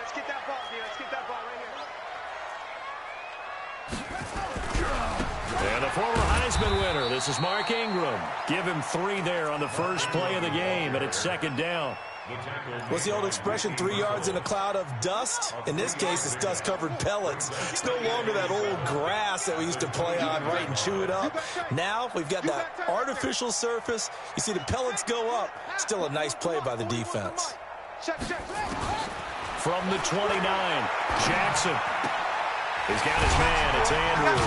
Let's get that ball, dude. Let's get that ball right here. And the former Heisman winner, this is Mark Ingram. Give him 3 there on the first play of the game, and it's second down. What's the old expression, 3 yards in a cloud of dust? In this case, it's dust-covered pellets. It's no longer that old grass that we used to play on, right, and chew it up. Now we've got that artificial surface. You see the pellets go up. Still a nice play by the defense. From the 29, Jackson. He's got his man. It's Andrews.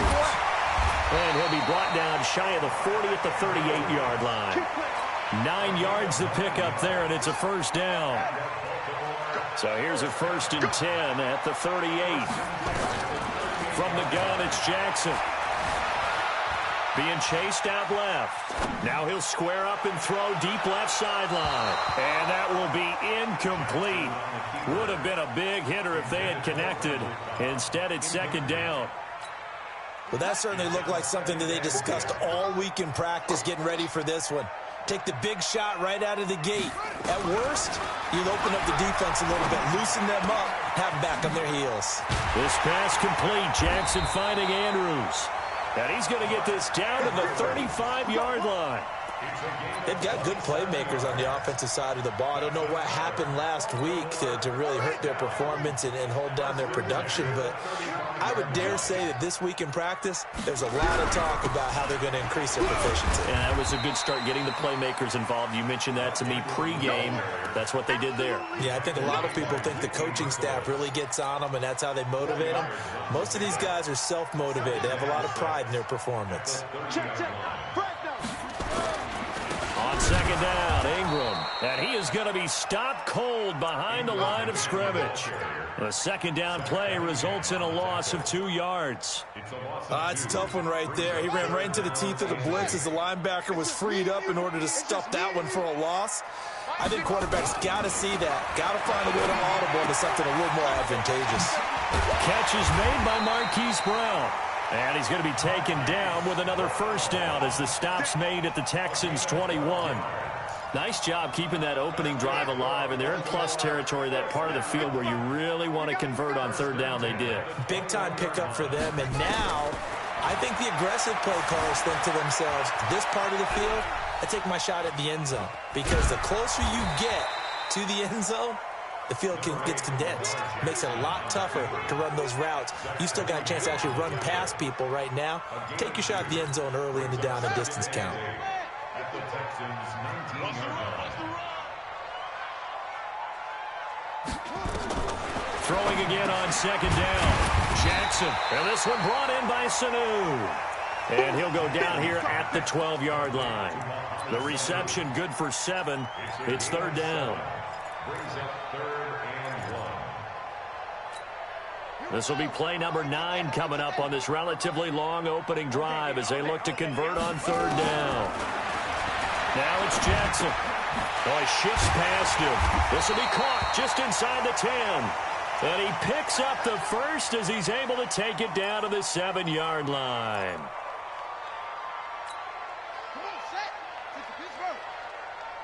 And he'll be brought down shy of the 40 at the 38-yard line. 9 yards to pick up there, and it's a first down. So here's a 1st and 10 at the 38. From the gun, it's Jackson. Being chased out left. Now he'll square up and throw deep left sideline. And that will be incomplete. Would have been a big hitter if they had connected. Instead, it's second down. Well, that certainly looked like something that they discussed all week in practice getting ready for this one. Take the big shot right out of the gate. At worst, you'll open up the defense a little bit, loosen them up, have them back on their heels. This pass complete. Jackson finding Andrews. And he's going to get this down to the 35-yard line. They've got good playmakers on the offensive side of the ball. I don't know what happened last week to really hurt their performance and hold down their production, but I would dare say that this week in practice, there's a lot of talk about how they're going to increase their proficiency. And that was a good start, getting the playmakers involved. You mentioned that to me pregame. That's what they did there. Yeah, I think a lot of people think the coaching staff really gets on them, and that's how they motivate them. Most of these guys are self-motivated. They have a lot of pride in their performance. On second down, Ingram. And he is going to be stopped cold behind the line of scrimmage. The second down play results in a loss of 2 yards. It's a tough one right there. He ran right into the teeth of the blitz as the linebacker was freed up in order to stuff that one for a loss. I think quarterbacks got to see that. Got to find a way to audible into something a little more advantageous. Catch is made by Marquise Brown. And he's going to be taken down with another first down as the stop's made at the Texans' 21. Nice job keeping that opening drive alive, and they're in plus territory, that part of the field where you really want to convert on third down. They did. Big-time pickup for them, and now I think the aggressive play callers think to themselves, this part of the field, I take my shot at the end zone, because the closer you get to the end zone, the field gets condensed. Makes it a lot tougher to run those routes. You still got a chance to actually run past people right now. Take your shot at the end zone early in the down and distance count. Throwing again on second down. Jackson. And this one brought in by Sanu. And he'll go down here at the 12-yard line. The reception good for 7. It's third down. This will be play number 9 coming up on this relatively long opening drive as they look to convert on third down. Now it's Jackson. Oh, he shifts past him. This will be caught just inside the 10. And he picks up the first as he's able to take it down to the 7-yard line. Come on, set. It's Pittsburgh.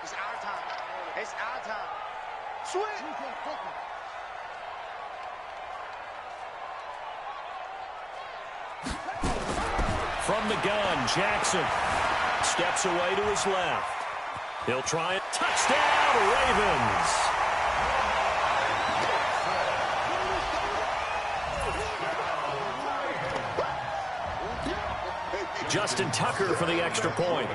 It's our time. It's our time. Switch. From the gun, Jackson steps away to his left. He'll try it. Touchdown, Ravens. Justin Tucker for the extra point.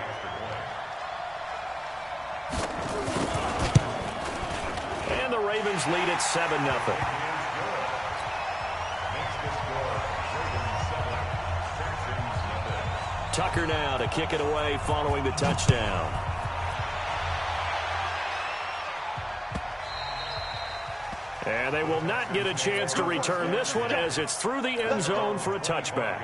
And the Ravens lead at 7-0. Tucker now to kick it away following the touchdown. And they will not get a chance to return this one as it's through the end zone for a touchback.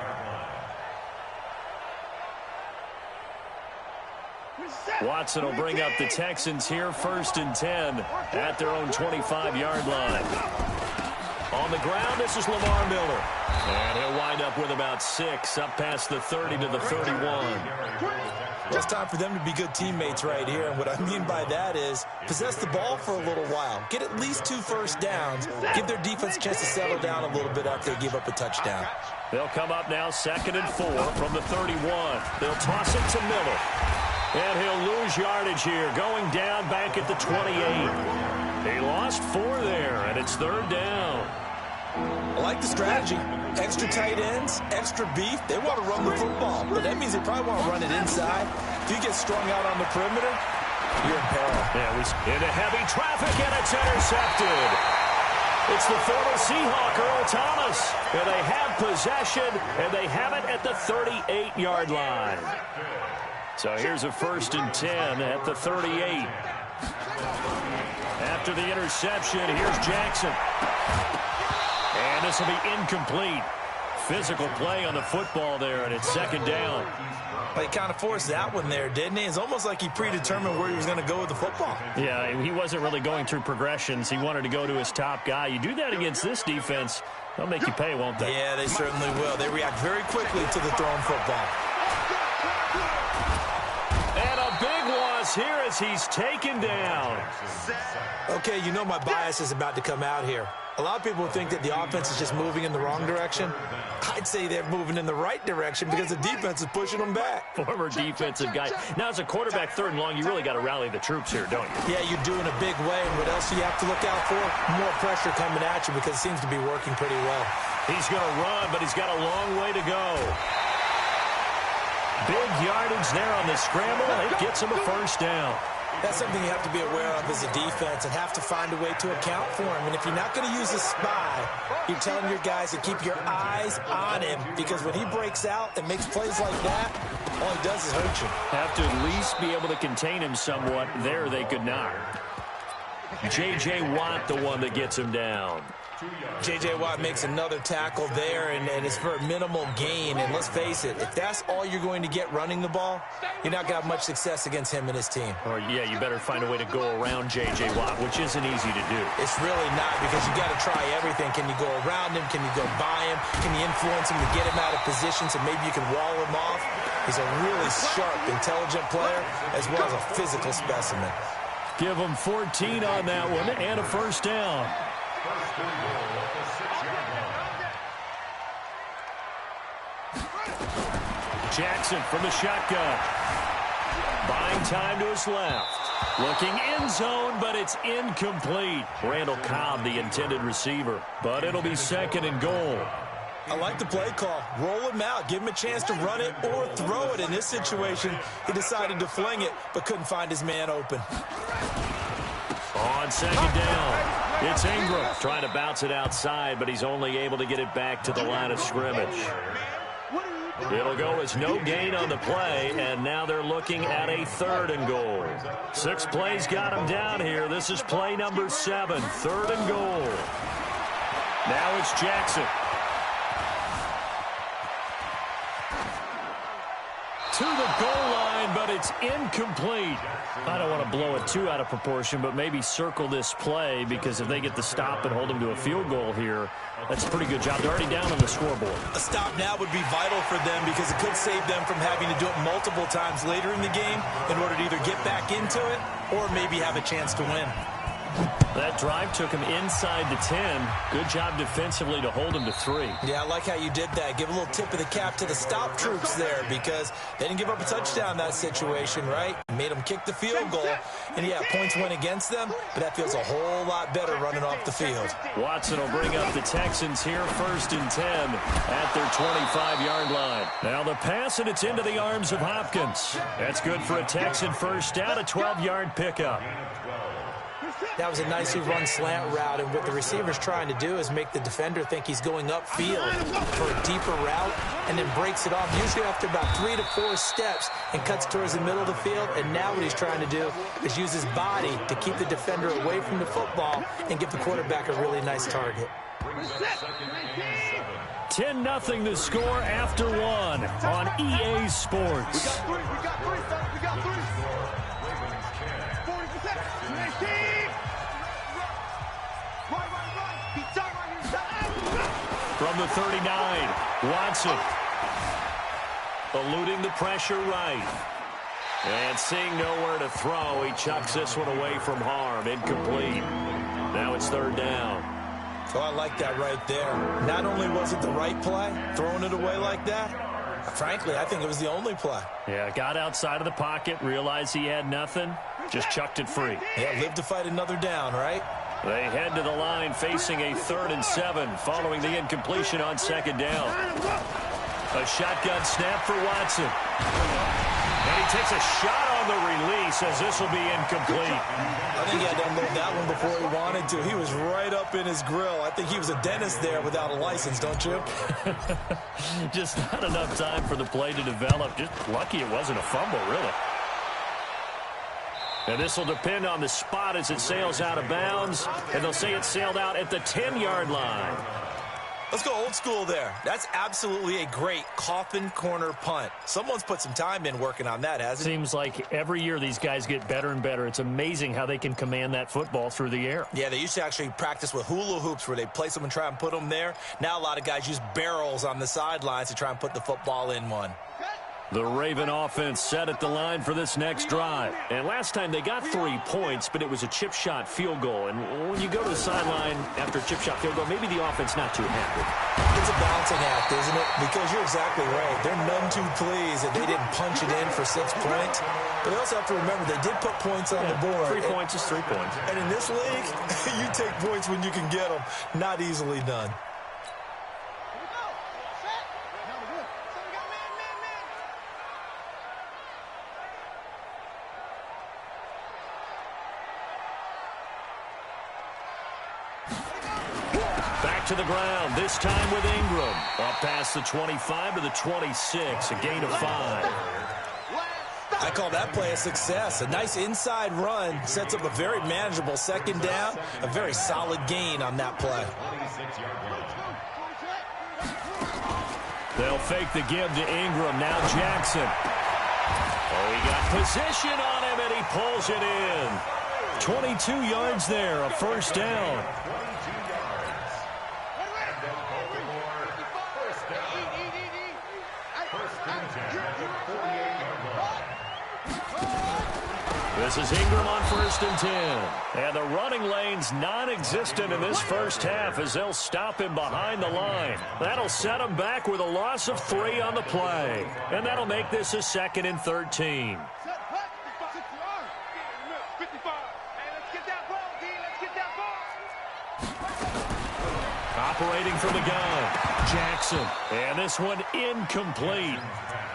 Watson will bring up the Texans here, 1st and 10 at their own 25-yard line. On the ground, this is Lamar Miller. And he'll wind up with about 6, up past the 30 to the 31. Well, it's time for them to be good teammates right here. And what I mean by that is possess the ball for a little while. Get at least 2 first downs. Give their defense a chance to settle down a little bit after they give up a touchdown. They'll come up now 2nd and 4 from the 31. They'll toss it to Miller. And he'll lose yardage here, going down back at the 28. He lost 4 there, and it's 3rd down. I like the strategy. Extra tight ends, extra beef. They want to run the football, but that means they probably want to run it inside. If you get strung out on the perimeter, you're in peril. Yeah, into heavy traffic, and it's intercepted. It's the former Seahawk, Earl Thomas. And they have possession, and they have it at the 38-yard line. So here's a 1st and 10 at the 38. After the interception, here's Jackson. And this will be incomplete. Physical play on the football there, and it's 2nd down. He kind of forced that one there, didn't he? It's almost like he predetermined where he was going to go with the football. Yeah, he wasn't really going through progressions. He wanted to go to his top guy. You do that against this defense, they'll make you pay, won't they? Yeah, they certainly will. They react very quickly to the thrown football. And a big loss here as he's taken down. Okay, you know my bias is about to come out here. A lot of people think that the offense is just moving in the wrong direction. I'd say they're moving in the right direction because the defense is pushing them back. Former defensive guy. Now, as a quarterback, 3rd and long, you really got to rally the troops here, don't you? Yeah, you do in a big way. And what else do you have to look out for? More pressure coming at you because it seems to be working pretty well. He's going to run, but he's got a long way to go. Big yardage there on the scramble. It gets him a 1st down. That's something you have to be aware of as a defense and have to find a way to account for him. And if you're not going to use a spy, you're telling your guys to keep your eyes on him because when he breaks out and makes plays like that, all he does is hurt you. Have to at least be able to contain him somewhat. There they could not. J.J. Watt, the one that gets him down. J.J. Watt makes another tackle there, and it's for a minimal gain. And let's face it, if that's all you're going to get running the ball, you're not going to have much success against him and his team. Or, yeah, you better find a way to go around J.J. Watt, which isn't easy to do. It's really not because you got to try everything. Can you go around him? Can you go by him? Can you influence him to get him out of position so maybe you can wall him off? He's a really sharp, intelligent player as well as a physical specimen. Give him 14 on that one and a 1st down. Jackson from the shotgun. Buying time to his left. Looking end zone, but it's incomplete. Randall Cobb, the intended receiver. But it'll be 2nd and goal. I like the play call. Roll him out. Give him a chance to run it or throw it. In this situation, he decided to fling it, but couldn't find his man open. On 2nd down, it's Ingram trying to bounce it outside, but he's only able to get it back to the line of scrimmage. It'll go as no gain on the play, and now they're looking at a 3rd and goal. 6 plays got him down here. This is play number 7, 3rd and goal. Now it's Jackson. To the goal line, but it's incomplete. I don't want to blow it too out of proportion, but maybe circle this play because if they get the stop and hold him to a field goal here, that's a pretty good job. They're already down on the scoreboard. A stop now would be vital for them because it could save them from having to do it multiple times later in the game in order to either get back into it or maybe have a chance to win. That drive took him inside the 10. Good job defensively to hold him to 3. Yeah, I like how you did that. Give a little tip of the cap to the stop troops there because they didn't give up a touchdown in that situation, right? Made them kick the field goal. And, yeah, points went against them, but that feels a whole lot better running off the field. Watson will bring up the Texans here, 1st and 10 at their 25-yard line. Now the pass, and it's into the arms of Hopkins. That's good for a Texan first down, a 12-yard pickup. That was a nicely run slant route, and what the receiver's trying to do is make the defender think he's going upfield for a deeper route and then breaks it off, usually after about 3 to 4 steps and cuts towards the middle of the field. And now what he's trying to do is use his body to keep the defender away from the football and give the quarterback a really nice target. 10-0 the score after 1 on EA Sports. We got three, son. We got 3. 40%. Right. Keep tight right here. From the 39, Watson. Eluding the pressure right. And seeing nowhere to throw, he chucks this one away from harm. Incomplete. Now it's third down. So I like that right there. Not only was it the right play, throwing it away like that, frankly, I think it was the only play. Yeah, got outside of the pocket, realized he had nothing, just chucked it free. Yeah, live to fight another down, right? They head to the line facing a 3rd and 7 following the incompletion on second down. A shotgun snap for Watson. And he takes a shot on the release as this will be incomplete. I think he had to unload that one before he wanted to. He was right up in his grill. I think he was a dentist there without a license, don't you? Just not enough time for the play to develop. Just lucky it wasn't a fumble, really. And this will depend on the spot as it sails out of bounds. And they'll say it sailed out at the 10-yard line. Let's go old school there. That's absolutely a great coffin corner punt. Someone's put some time in working on that, hasn't it? Seems like every year these guys get better and better. It's amazing how they can command that football through the air. Yeah, they used to actually practice with hula hoops where they place them and try and put them there. Now a lot of guys use barrels on the sidelines to try and put the football in one. The Raven offense set at the line for this next drive. And last time they got 3 points, but it was a chip shot field goal. And when you go to the sideline after a chip shot field goal, maybe the offense not too happy. It's a balancing act, isn't it? Because you're exactly right. They're none too pleased that they didn't punch it in for 6 points. But they also have to remember they did put points on the board. 3 points is 3 points. And in this league, you take points when you can get them. Not easily done. Back to the ground, this time with Ingram. Up past the 25 to the 26, a gain of 5. I call that play a success. A nice inside run sets up a very manageable second down, a very solid gain on that play. They'll fake the give to Ingram, now Jackson. Oh, he got position on him, and he pulls it in. 22 yards there, a first down. This is Ingram on 1st and 10. And the running lane's non-existent in this first half as they'll stop him behind the line. That'll set him back with a loss of 3 on the play. And that'll make this a 2nd and 13. Operating from the gun, Jackson. And this one incomplete.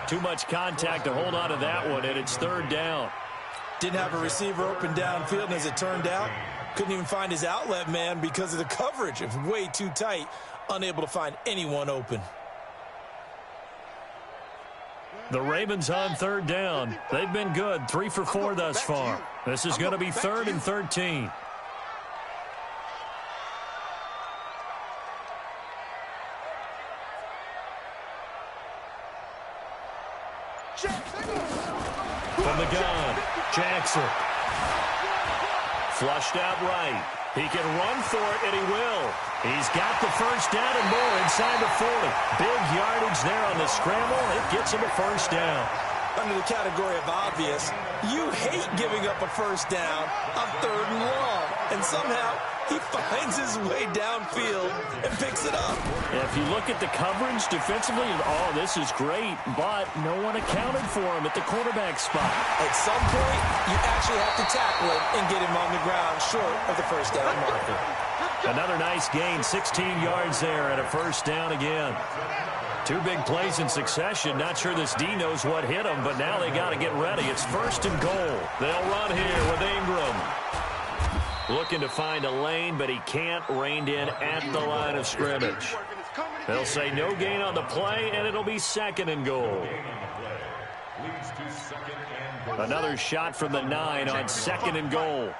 Too much contact to hold on to that one, and it's 3rd down. Didn't have a receiver open downfield, and as it turned out, couldn't even find his outlet man because of the coverage. It was way too tight, unable to find anyone open. The Ravens on 3rd down. They've been good, 3 for 4 thus far. This is going to be 3rd and 13. From the gun, Jackson. Flushed out right. He can run for it, and he will. He's got the first down and more inside the 40. Big yardage there on the scramble. It gets him a first down. Under the category of obvious, you hate giving up a first down on 3rd and long. And somehow, he finds his way downfield and picks it up. If you look at the coverage defensively, oh, this is great, but no one accounted for him at the quarterback spot. At some point, you actually have to tackle him and get him on the ground short of the first down marker. Another nice gain, 16 yards there and a first down again. 2 big plays in succession. Not sure this D knows what hit him, but now they got to get ready. It's 1st and goal. They'll run here with Ingram. Looking to find a lane, but he can't. Reined in at the line of scrimmage. They'll say no gain on the play, and it'll be 2nd and goal. Another shot from the 9 on 2nd and goal.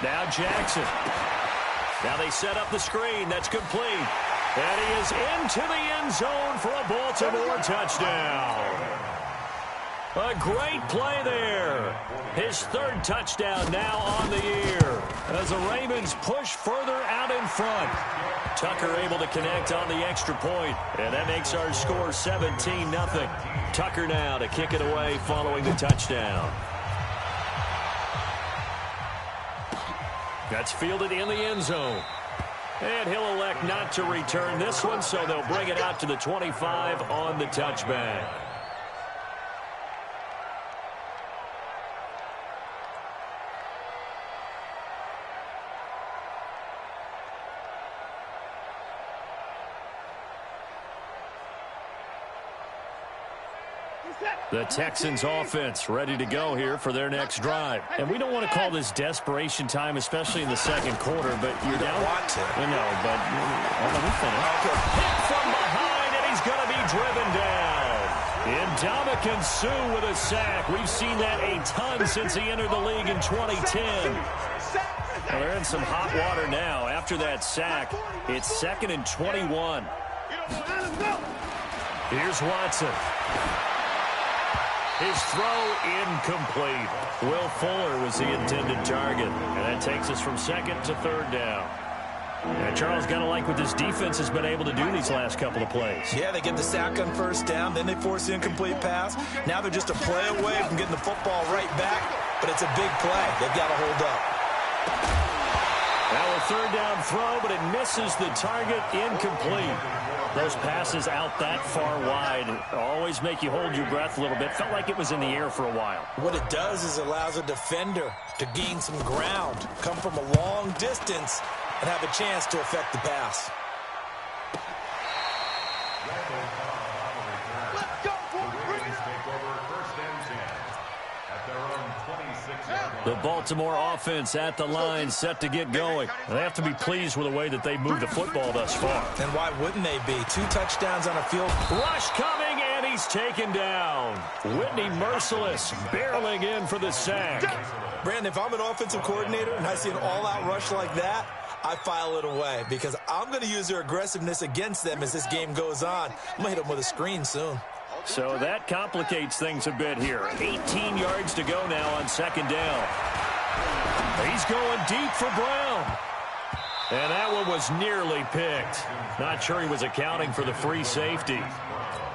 Now Jackson. Now they set up the screen. That's complete. And he is into the end zone for a Baltimore touchdown. A great play there. His third touchdown now on the year as the Ravens push further out in front. Tucker able to connect on the extra point, and that makes our score 17-0. Tucker now to kick it away following the touchdown. That's fielded in the end zone. And he'll elect not to return this one, so they'll bring it out to the 25 on the touchback. The Texans offense ready to go here for their next drive. And we don't want to call this desperation time, especially in the second quarter, but you're down. Want to. I know, but let me finish. Hit from behind, and he's going to be driven down. Ndamukong Suh with a sack. We've seen that a ton since he entered the league in 2010. Well, they're in some hot water now. After that sack, it's 2nd and 21. Here's Watson. His throw incomplete. Will Fuller was the intended target. And that takes us from 2nd to 3rd down. And Charles, got to like what this defense has been able to do these last couple of plays. Yeah, they get the sack on 1st down, then they force the incomplete pass. Now they're just a play away from getting the football right back, but it's a big play. They've got to hold up. Now a 3rd down throw, but it misses the target, incomplete. Those passes out that far wide always make you hold your breath a little bit. Felt like it was in the air for a while. What it does is it allows a defender to gain some ground, come from a long distance, and have a chance to affect the pass. Let's go, The Baltimore offense at the line, set to get going. They have to be pleased with the way that they moved the football thus far. And why wouldn't they be? 2 touchdowns on a field. Rush coming, and he's taken down. Whitney Merciless barreling in for the sack. Brandon, if I'm an offensive coordinator and I see an all-out rush like that, I file it away because I'm going to use their aggressiveness against them as this game goes on. I'm going to hit them with a screen soon. So that complicates things a bit here. 18 yards to go now on 2nd down. He's going deep for Brown. And that one was nearly picked. Not sure he was accounting for the free safety.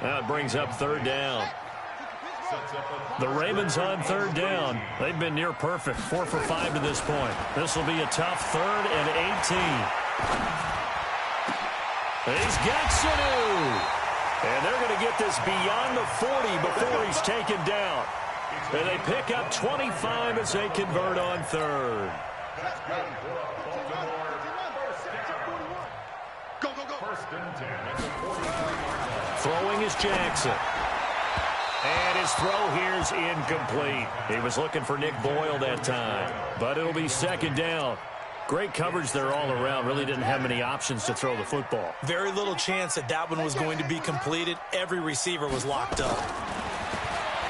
Now it brings up 3rd down. The Ravens on 3rd down. They've been near perfect. 4 for 5 to this point. This will be a tough 3rd and 18. He's got Sanu. And they're going to get this beyond the 40 before he's taken down. And they pick up 25 as they convert on 3rd. Throwing is Jackson. And his throw here is incomplete. He was looking for Nick Boyle that time. But it'll be 2nd down. Great coverage there all around. Really didn't have many options to throw the football. Very little chance that one was going to be completed. Every receiver was locked up.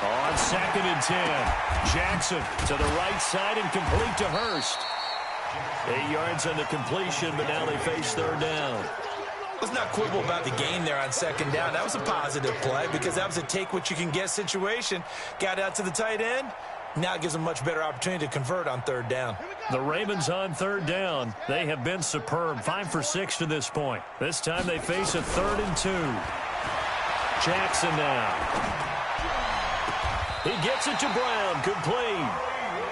On 2nd and 10. Jackson to the right side and complete to Hurst. 8 yards on the completion, but now they face 3rd down. Let's not quibble about the gain there on 2nd down. That was a positive play because that was a take-what-you-can-get situation. Got out to the tight end. Now it gives them a much better opportunity to convert on 3rd down. The Ravens on 3rd down. They have been superb. 5 for 6 to this point. This time they face a 3rd and 2. Jackson now. He gets it to Brown. Complete.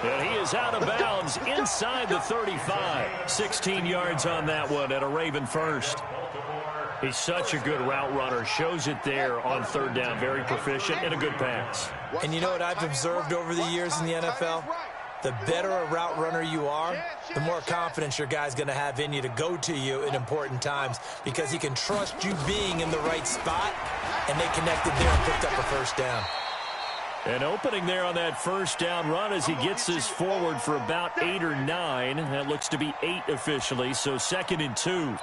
And he is out of bounds inside the 35. 16 yards on that one at a Raven first. He's such a good route runner. Shows it there on 3rd down. Very proficient and a good pass. And you know what I've observed over the years in the NFL? The better a route runner you are, the more confidence your guy's going to have in you to go to you in important times because he can trust you being in the right spot, and they connected there and picked up a 1st down. An opening there on that 1st down run as he gets this forward for about 8 or 9. That looks to be 8 officially, so 2nd and 2.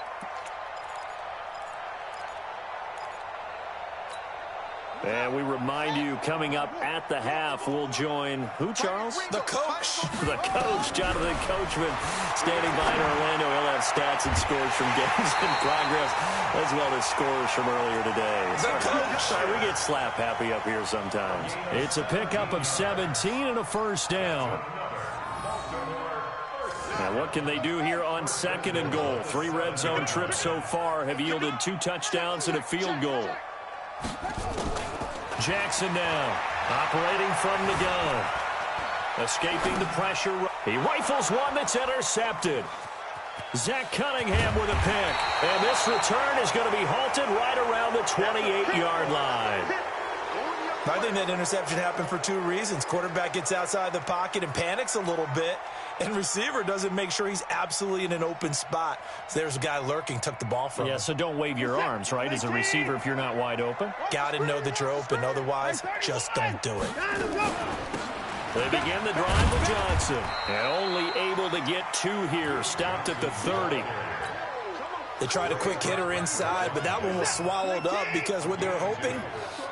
And we remind you, coming up at the half, we'll join who, Charles? The coach. The coach, Jonathan Coachman, standing by in Orlando. He'll have stats and scores from games in progress, as well as scores from earlier today. The coach. Sorry, we get slap happy up here sometimes. It's a pickup of 17 and a first down. Now, what can they do here on 2nd and goal? 3 red zone trips so far have yielded 2 touchdowns and a field goal. Jackson now, operating from the gun. Escaping the pressure. He rifles one that's intercepted. Zach Cunningham with a pick. And this return is going to be halted right around the 28-yard line. I think that interception happened for 2 reasons. Quarterback gets outside the pocket and panics a little bit, and receiver doesn't make sure he's absolutely in an open spot. So there's a guy lurking, took the ball from him. Yeah, so don't wave your arms, right, as a receiver if you're not wide open. Got to know that you're open. Otherwise, just don't do it. They begin the drive with Johnson. And only able to get 2 here. Stopped at the 30. They tried a quick hitter inside, but that one was swallowed up because what they're hoping,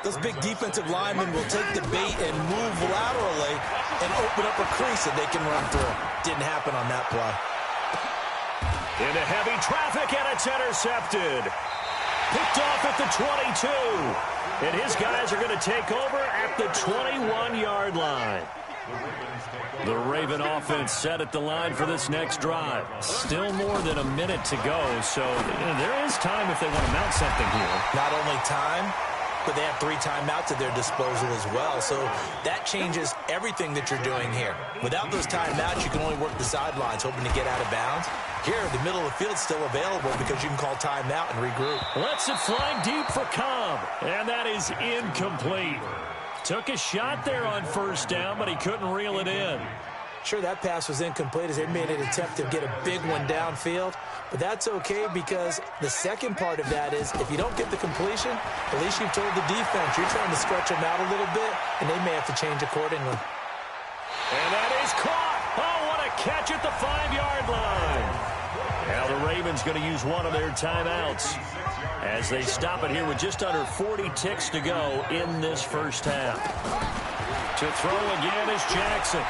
those big defensive linemen will take the bait and move laterally and open up a crease that they can run through. Didn't happen on that play. Into heavy traffic, and it's intercepted. Picked off at the 22. And his guys are going to take over at the 21-yard line. The Raven offense set at the line for this next drive. Still more than a minute to go, so there is time if they want to mount something here. Not only time, but they have 3 timeouts at their disposal as well, so that changes everything that you're doing here. Without those timeouts, you can only work the sidelines, hoping to get out of bounds. Here, the middle of the field's still available because you can call timeout and regroup. Lets it fly deep for Cobb, and that is incomplete. Took a shot there on first down, but he couldn't reel it in. Sure, that pass was incomplete as they made an attempt to get a big one downfield, but that's okay because the second part of that is if you don't get the completion, at least you've told the defense you're trying to stretch them out a little bit, and they may have to change accordingly. And that is caught. Oh, what a catch at the 5-yard line. Now the Ravens going to use one of their timeouts as they stop it here with just under 40 ticks to go in this first half. To throw again is Jackson.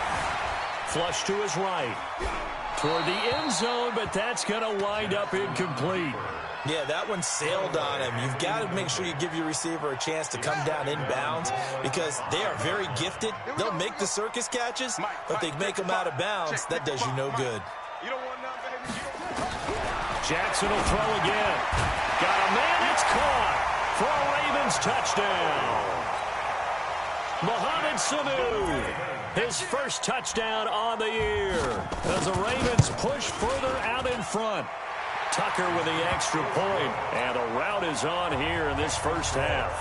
Flush to his right. Toward the end zone, but that's going to wind up incomplete. Yeah, that one sailed on him. You've got to make sure you give your receiver a chance to come down inbounds because they are very gifted. They'll make the circus catches, but they make them out of bounds. That does you no good. Jackson will throw again. Got a man, it's caught for a Ravens touchdown. Mohamed Sanu, his first touchdown on the year as the Ravens push further out in front. Tucker with the extra point, and the route is on here in this first half.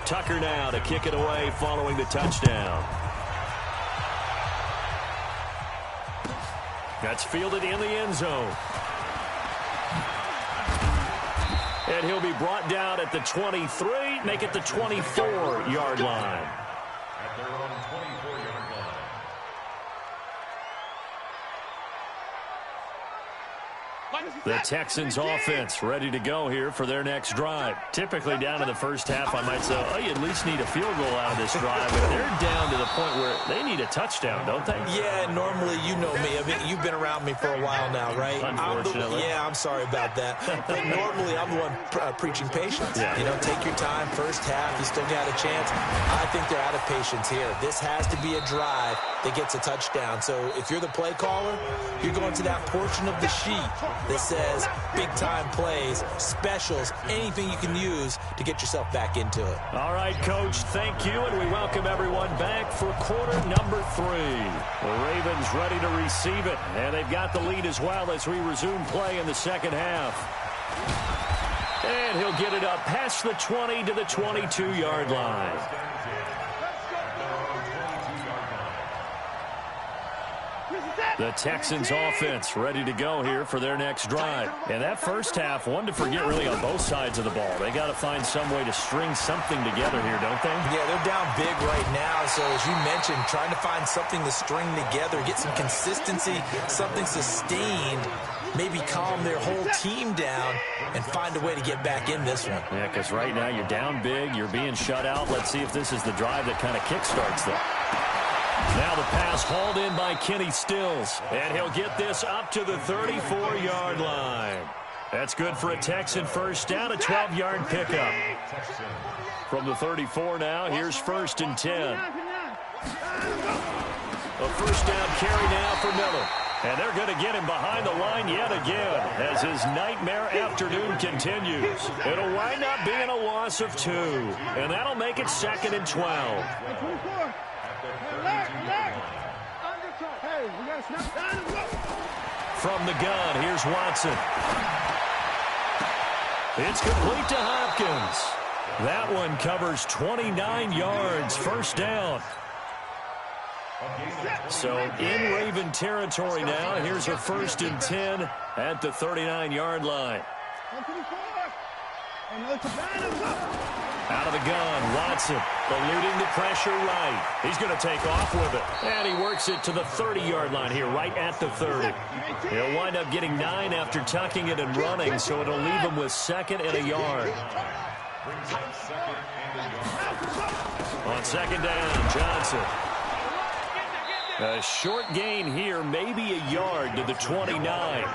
Tucker now to kick it away following the touchdown. That's fielded in the end zone. And he'll be brought down at the 23, make it the 24-yard line. At their own 24-yard line. The Texans offense ready to go here for their next drive. Typically down in the first half, I might say, oh, you at least need a field goal out of this drive. But they're down to the point where they need a touchdown, don't they? Yeah, normally, you know me. I mean, you've been around me for a while now, right? Unfortunately. I'm sorry about that. But normally, I'm the one preaching patience. Yeah. You know, take your time. First half, you still got a chance. I think they're out of patience here. This has to be a drive that gets a touchdown. So if you're the play caller, you're going to that portion of the sheet that says big-time plays, specials, anything you can use to get yourself back into it. All right, Coach, thank you, and we welcome everyone back for quarter number 3. The Ravens ready to receive it, and they've got the lead as well as we resume play in the second half. And he'll get it up past the 20 to the 22-yard line. This is it. The Texans offense ready to go here for their next drive. And that first half, one to forget really on both sides of the ball. They got to find some way to string something together here, don't they? Yeah, they're down big right now. So as you mentioned, trying to find something to string together, get some consistency, something sustained, maybe calm their whole team down and find a way to get back in this one. Yeah, because right now you're down big, you're being shut out. Let's see if this is the drive that kind of kickstarts them. Now the pass hauled in by Kenny Stills, and he'll get this up to the 34-yard line. That's good for a Texan first down, a 12-yard pickup. From the 34 now, here's 1st and 10. A first down carry now for Miller. And they're going to get him behind the line yet again as his nightmare afternoon continues. It'll wind up being a loss of 2, and that'll make it 2nd and 12. From the gun, here's Watson. It's complete to Hopkins. That one covers 29 yards, first down. So in Raven territory now, here's a 1st and 10 at the 39-yard line. Out of the gun, Watson eluding the pressure right. He's going to take off with it. And he works it to the 30-yard line here, right at the 30. He'll wind up getting 9 after tucking it and running, so it'll leave him with 2nd and a yard. On 2nd down, Johnson. A short gain here, maybe a yard to the 29.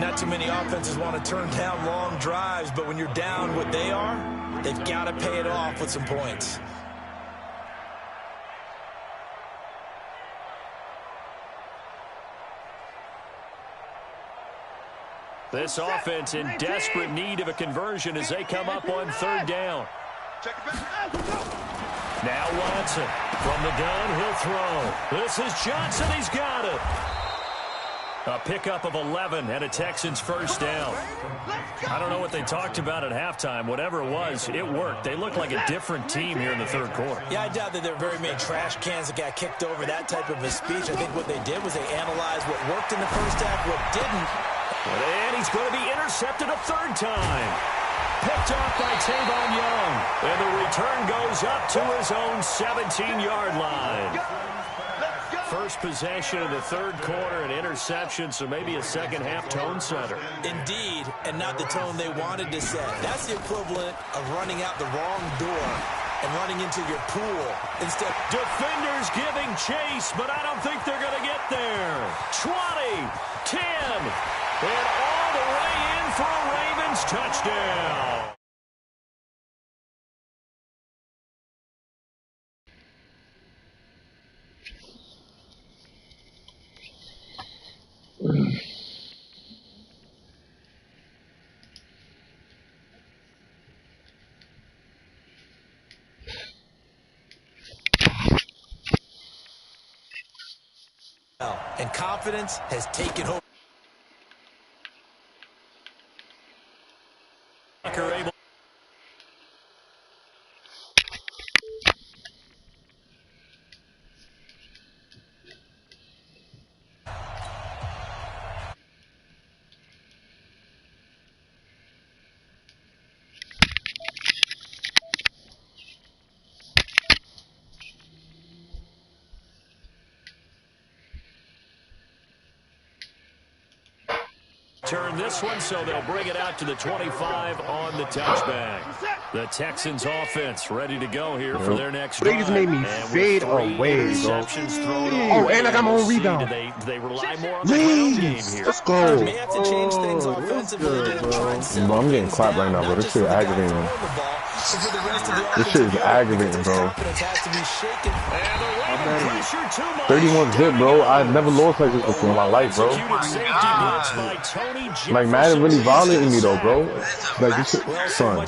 Not too many offenses want to turn down long drives, but when you're down what they are, they've got to pay it off with some points. This offense in desperate need of a conversion as they come up on 3rd down. Now Watson from the gun, he'll throw. This is Johnson, he's got it. A pickup of 11 and a Texans first down. I don't know what they talked about at halftime. Whatever it was, it worked. They look like a different team here in the 3rd quarter. Yeah, I doubt that there are very many trash cans that got kicked over, that type of a speech. I think what they did was they analyzed what worked in the first half, what didn't. And he's going to be intercepted a 3rd time. Picked off by Tavon Young. And the return goes up to his own 17-yard line. First possession of the 3rd quarter, an interception, so maybe a second-half tone setter. Indeed, and not the tone they wanted to set. That's the equivalent of running out the wrong door and running into your pool. Instead, defenders giving chase, but I don't think they're going to get there. 20, 10, and all the way in for a Ravens touchdown. And confidence has taken over. Turn this one, so they'll bring it out to the 25 on the touchback. The Texans offense ready to go here for their next drive. They just made me fade away, bro. Oh, and I got my own rebound. They rely more on the ground game here. Let's go. May have to change things offensively. Bro, I'm getting clapped right now, bro. This shit is aggravating. This shit is aggravating, bro. 31 zip, bro. I've never lost like this before in my life, bro. Like, Madden really violating me, though, bro. Like, this shit, son,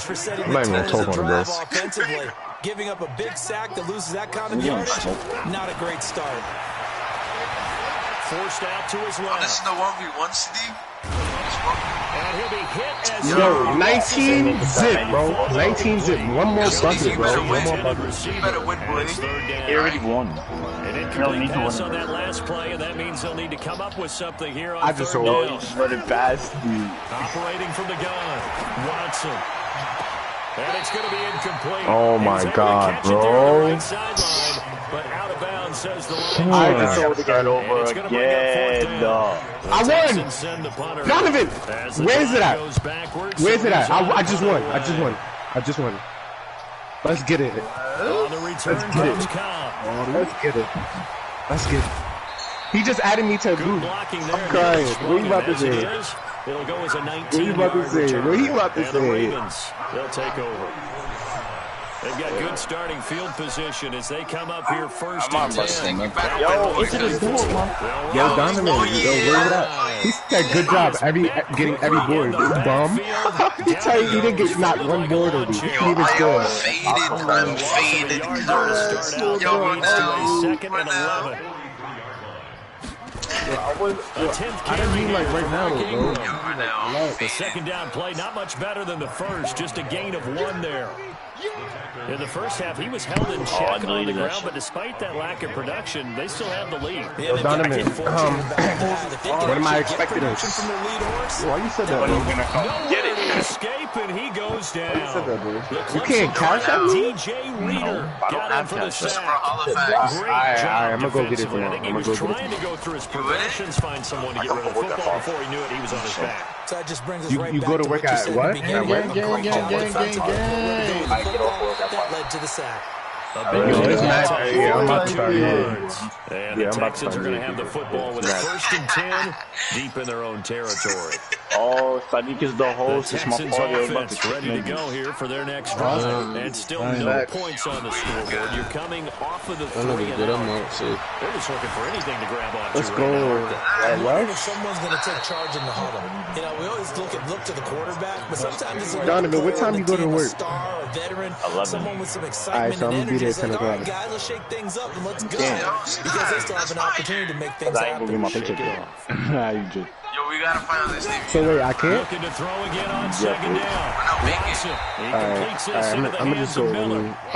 I'm not even gonna talk on it, bro. Giving up a big sack that loses that kind of yardage, not a great start. Forced out to his left. This is the 1v1, Steve. And he'll be hit as Yo, 19 zip, bro. 19 zip. One more bucket, bro. One more bucket. You better win, boy. He already won. An incomplete pass on that last play, and that means they'll need to come up with something here on third down. He's running fast. Operating from the gun, Watson. And it's going to be incomplete. Oh my God, bro. Right sideline, but out of bounds, says the line. I just told to get over again. I won. Donovan, where's it at? Where's it at? I just won. I just won. Let's get it. Let's get it. Let's get it. He just added me to a group. I'm crying. What you about to say? It'll go as a 19-yard What you about to say? What you about to say? They'll take over. They've got good starting field position as they come up here first and 10. Yo, into the door, man. Yo, Donovan, yo, where's it at? He said good job getting every board. Bum. He tell you he didn't get not one board of me. He didn't even score. Unfaded. Second and 11. I didn't mean like right now, though, bro. The second down play, not much better than the first. Just a gain of 1 there. In the first half, he was held in check on the ground, but despite that lack of production, they still have the lead. Yo, Donovan, what am I expecting? Why you said that, bro? Get it. Escape, and he goes down. You said that, bro. You can't cash out me? DJ Reader got in for the sack. I'm going to go get it for him. He was trying to go through his progressions, find someone to get rid of the football before he knew it. He was on his back. So that just brings us You go to work at what? That led to the sack. And the Texans are going to have the football with a 1st and 10 deep in their own territory. Oh, Sadiq is the host. The Texans offense ready to go here for their next drive. And still no points on the scoreboard. You're coming off of the 3 and out. They're just looking for anything to grab onto. Let's go. I wonder if someone's going to take charge in the huddle. You know, we always look to the quarterback, but sometimes it's like Donovan, what time you go to work? A star, a veteran, 11. someone with some excitement and energy. It's like, all right, guys, let's shake things up and let's go. Because they still have an opportunity to make things happen. You just. Yo, we gotta find out this thing. So wait, I can't? Looking to throw again on second down. I'm gonna just go.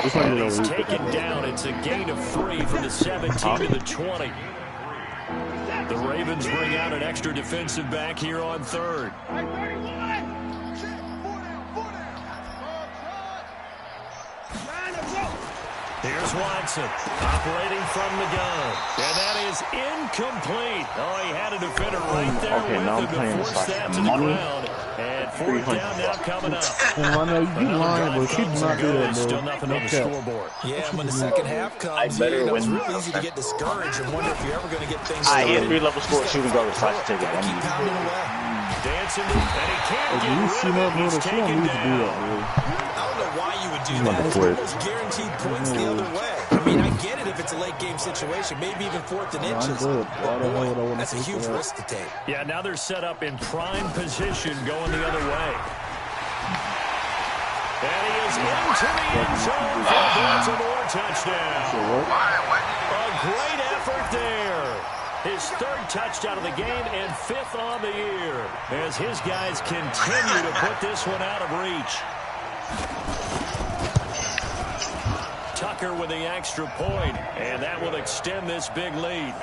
Just let me know. He's taken down. It's a gain of 3 from the 17 to the 20. The Ravens bring out an extra defensive back here on third. Here's Watson, operating from the gun. And that is incomplete. Oh, he had a defender right there with him to force that to the ground. And 4th down now coming up. You lying, but she did not do that, bro. Still nothing on the scoreboard. Yeah, when the second half comes, it's real easy to get discouraged and wonder if you're ever going to get things He had 3-level score shooting guard. So I should take it. keep pounding away. Dancing, and he can't get rid of it. He's taken down. I don't know why you would do that. It's almost guaranteed points the other way. I mean, I get it if it's a late game situation, maybe even 4th and inches. Boy, that's a huge risk to take. Yeah, now they're set up in prime position going the other way. And he is into the end zone for a Baltimore touchdown. A great effort there. His 3rd touchdown of the game and 5th on the year as his guys continue to put this one out of reach. Tucker with the extra point, and that will extend this big lead.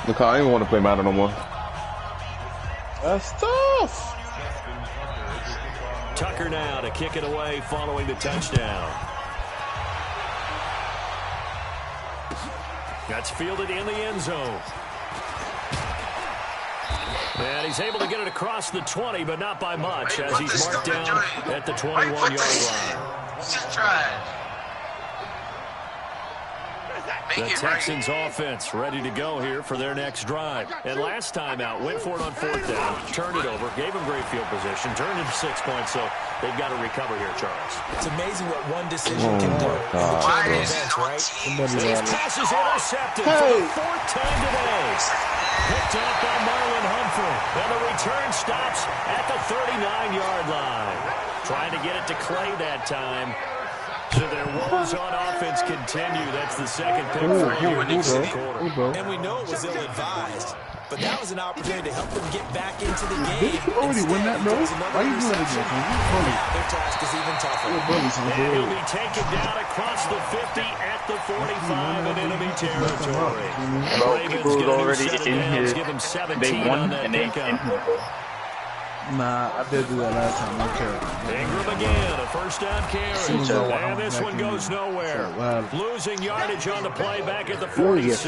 Look, I don't even want to play Madden no more. That's tough. Tucker now to kick it away following the touchdown. That's fielded in the end zone. And he's able to get it across the 20, but not by much, as he's marked down at the 21-yard line. The Texans offense ready to go here for their next drive. And last time out, went for it on 4th down, turned it over, gave him great field position, turned it to 6 points, so they've got to recover here, Charles. It's amazing what one decision can do. Events, right? His pass is intercepted for the 4th time today. Picked up by Marlon Humphrey. And the return stops at the 39-yard line. Trying to get it to Clay that time. So their woes on offense continue. That's the second pick for the quarter. And we know it was ill-advised, but that was an opportunity to help them get back into the game. Did you already win that, bro? Why are you doing it again? Now their task is even tougher. And he'll be taken down across the 50 at the 45 in enemy territory. Bro, people were already in here. Give him 17 They won on that and they in pickup. here. Nah, I did do that last time. Okay. Ingram again, a first down carry. And this one goes nowhere. Losing yardage on the play back at the 46.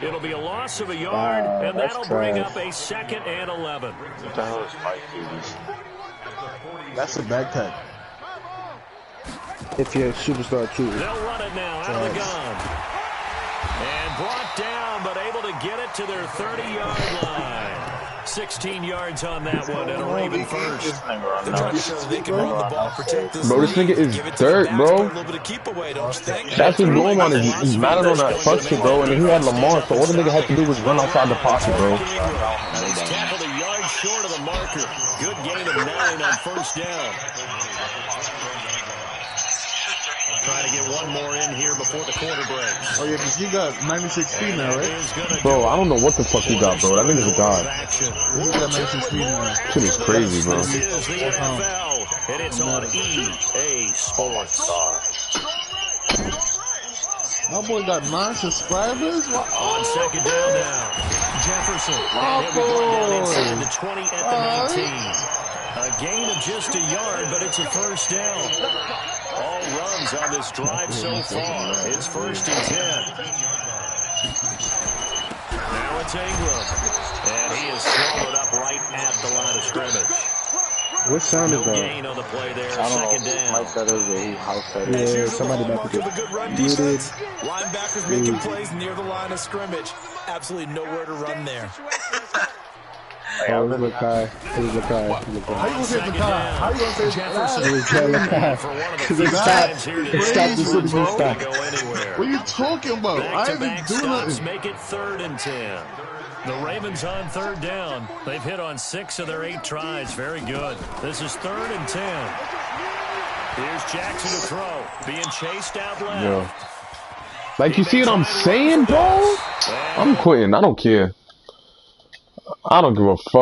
It'll be a loss of a yard, and that'll bring up a 2nd and 11. What the hell is 5 KDs? That's a bad cut. If you're a superstar too. They'll run it now out of the gun. And brought down, but able to get it to their 30-yard line. 16 yards on that one, and a Raven first. They're trying to show that they can run the ball, protect this Bro, this nigga is dirt, bro. That's his norm on it. He's mounted on that function, bro, and then he had Lamar, so all the nigga had to do was run outside the pocket, bro. He's tackled a yard short of the marker. Good gain of 9 on first down. Trying to get one more in here before the quarter breaks. Oh, yeah, because you got 96 feet now, right? Bro, I don't know what the fuck he got, bro. That nigga's a god. You got 96 feet now. Shit is crazy, bro. This is the NFL, and it's on EA Sports. My boy got 9 subscribers? What? On second down now, Jefferson. My And he'll be brought down boy. inside the 20 at the 19. A gain of just a yard, but it's a first down. All runs on this drive so far. It's 1st and 10. Now it's Ingram. And he is swallowed up right at the line of scrimmage. What sound No is that? gain on the play there. I don't 2nd know. down. Mike that is a house that Yeah, is. somebody about to Mark of a good run get muted. defense. Linebackers making plays near the line of scrimmage. Absolutely nowhere to run there. Oh, it look high. It look high. It look How high. you gonna say the car? How you gonna say Jefferson the It was hella high. for one of the Because few it times here stopped. today. It stopped as soon as he To stopped. go anywhere. What are you talking about? I ain't even Back-to-back doing stops nothing. make it 3rd and 10. The Ravens on 3rd down. They've hit on 6 of their 8 tries. Very good. This is 3rd and 10. Here's Jackson to throw. Being chased out left. Yo. Like, you see what I'm saying, bro? I'm quitting. I don't care. I don't give a fuck.